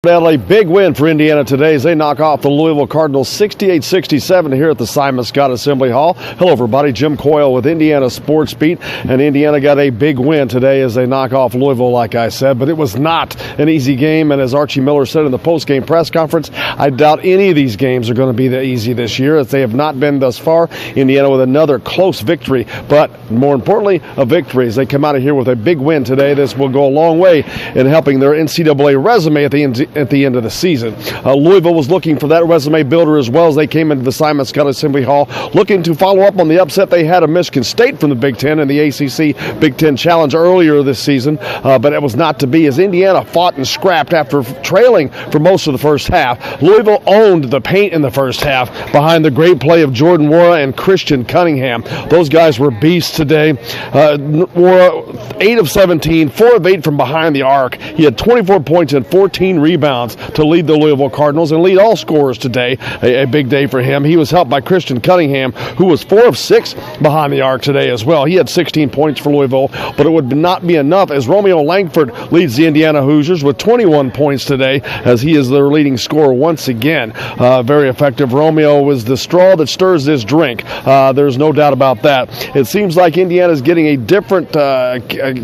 A big win for Indiana today as they knock off the Louisville Cardinals 68-67 here at the Simon Scott Assembly Hall. Hello, everybody. Jim Coyle with Indiana Sports Beat, and Indiana got a big win today as they knock off Louisville, like I said, but it was not an easy game, and as Archie Miller said in the post-game press conference, I doubt any of these games are going to be that easy this year, as they have not been thus far. Indiana with another close victory, but more importantly, a victory as they come out of here with a big win today. This will go a long way in helping their NCAA resume at the end of the season. Louisville was looking for that resume builder as well as they came into the Simon Scott Assembly Hall looking to follow up on the upset they had of Michigan State from the Big Ten in the ACC Big Ten Challenge earlier this season, but it was not to be as Indiana fought and scrapped after trailing for most of the first half. Louisville owned the paint in the first half behind the great play of Jordan Nwora and Christian Cunningham. Those guys were beasts today. Nwora, 8 of 17, 4 of 8 from behind the arc. He had 24 points and 14 rebounds to lead the Louisville Cardinals and lead all scorers today. A big day for him. He was helped by Christian Cunningham, who was 4 of 6 behind the arc today as well. He had 16 points for Louisville, but it would not be enough as Romeo Langford leads the Indiana Hoosiers with 21 points today as he is their leading scorer once again. Very effective. Romeo was the straw that stirs this drink. There's no doubt about that. It seems like Indiana's getting a different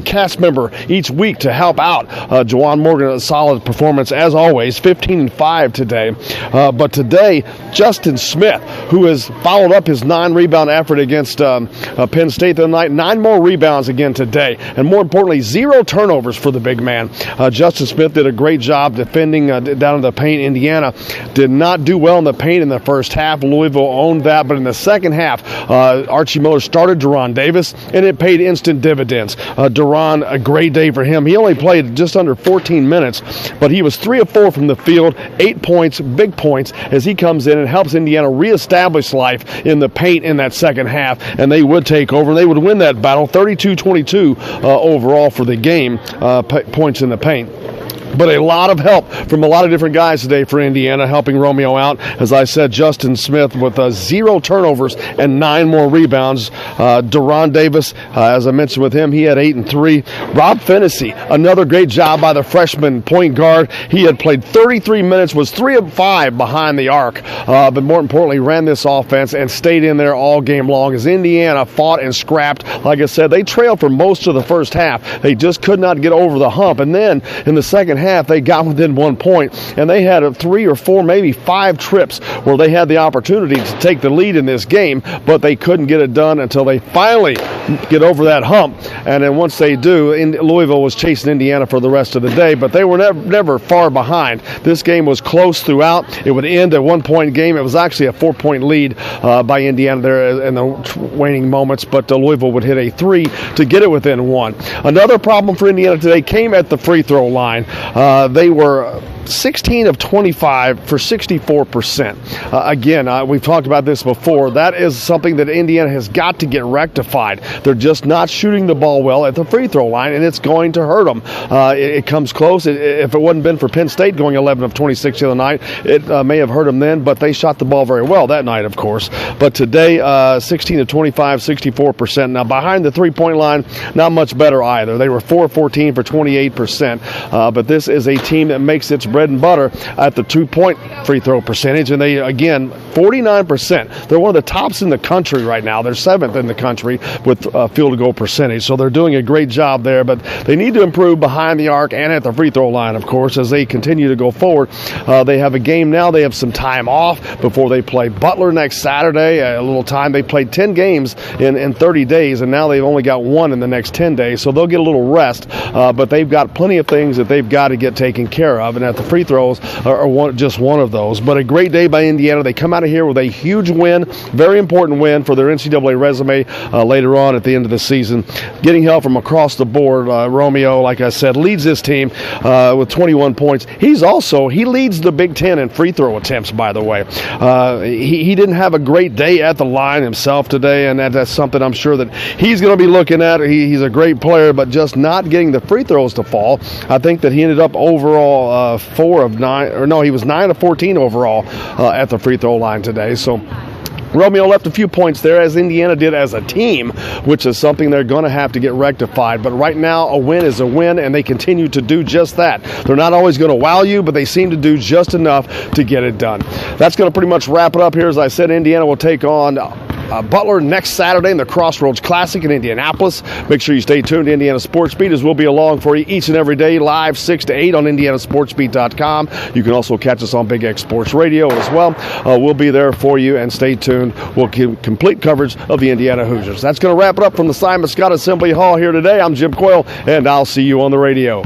cast member each week to help out. Juwan Morgan, a solid performance as always, 15-5 today. But today, Justin Smith, who has followed up his 9-rebound effort against Penn State the other night, 9 more rebounds again today. And more importantly, 0 turnovers for the big man. Justin Smith did a great job defending down in the paint. Indiana did not do well in the paint in the first half. Louisville owned that, but in the second half, Archie Miller started Deron Davis, and it paid instant dividends. Deron, a great day for him. He only played just under 14 minutes, but he was 3 of 4 from the field, 8 points, big points, as he comes in and helps Indiana reestablish life in the paint in that second half, and they would take over, and they would win that battle 32-22 overall for the game, points in the paint. But a lot of help from a lot of different guys today for Indiana, helping Romeo out. As I said, Justin Smith with 0 turnovers and 9 more rebounds. Deron Davis, as I mentioned with him, he had 8 and 3. Rob Fennessy, another great job by the freshman point guard. He had played 33 minutes, was 3 of 5 behind the arc, but more importantly, ran this offense and stayed in there all game long as Indiana fought and scrapped. Like I said, they trailed for most of the first half. They just could not get over the hump. And then in the second half, they got within 1 point, and they had 3 or 4, maybe 5 trips where they had the opportunity to take the lead in this game, but they couldn't get it done until they finally get over that hump. And then once they do, Louisville was chasing Indiana for the rest of the day, but they were never far behind. This game was close throughout. It would end a 1-point game. It was actually a 4-point lead by Indiana there in the waning moments, but Louisville would hit a 3 to get it within 1. Another problem for Indiana today came at the free throw line. They were 16 of 25 for 64%. Again, we've talked about this before. That is something that Indiana has got to get rectified. They're just not shooting the ball well at the free throw line, and it's going to hurt them. It comes close. If it wouldn't been for Penn State going 11 of 26 the other night, it may have hurt them then, but they shot the ball very well that night, of course. But today, 16 of 25, 64%. Now, behind the three-point line, not much better either. They were 4 of 14 for 28%. But this is a team that makes its bread and butter at the 2-point free throw percentage, and they, again, 49%. They're one of the tops in the country right now. They're 7th in the country with field goal percentage, so they're doing a great job there, but they need to improve behind the arc and at the free throw line, of course, as they continue to go forward. They have a game now. They have some time off before they play Butler next Saturday, a little time. They played 10 games in 30 days, and now they've only got 1 in the next 10 days, so they'll get a little rest, but they've got plenty of things that they've got to get taken care of, and at the free throws are just one of those. But a great day by Indiana. They come out of here with a huge win, very important win for their NCAA resume later on at the end of the season. Getting help from across the board. Romeo, like I said, leads this team with 21 points. He leads the Big Ten in free throw attempts, by the way. He didn't have a great day at the line himself today, and that's something I'm sure that he's going to be looking at. He's a great player, but just not getting the free throws to fall. I think that he ended up overall 4 of 9, or no, he was 9 of 14 overall at the free throw line today. So Romeo left a few points there, as Indiana did as a team, which is something they're going to have to get rectified. But right now, a win is a win, and they continue to do just that. They're not always going to wow you, but they seem to do just enough to get it done. That's going to pretty much wrap it up here. As I said, Indiana will take on Butler next Saturday in the Crossroads Classic in Indianapolis. Make sure you stay tuned to Indiana Sports Beat, as we'll be along for you each and every day, live 6 to 8 on IndianaSportsBeat.com. You can also catch us on Big X Sports Radio as well. We'll be there for you, and stay tuned. We'll give complete coverage of the Indiana Hoosiers. That's going to wrap it up from the Simon Scott Assembly Hall here today. I'm Jim Coyle, and I'll see you on the radio.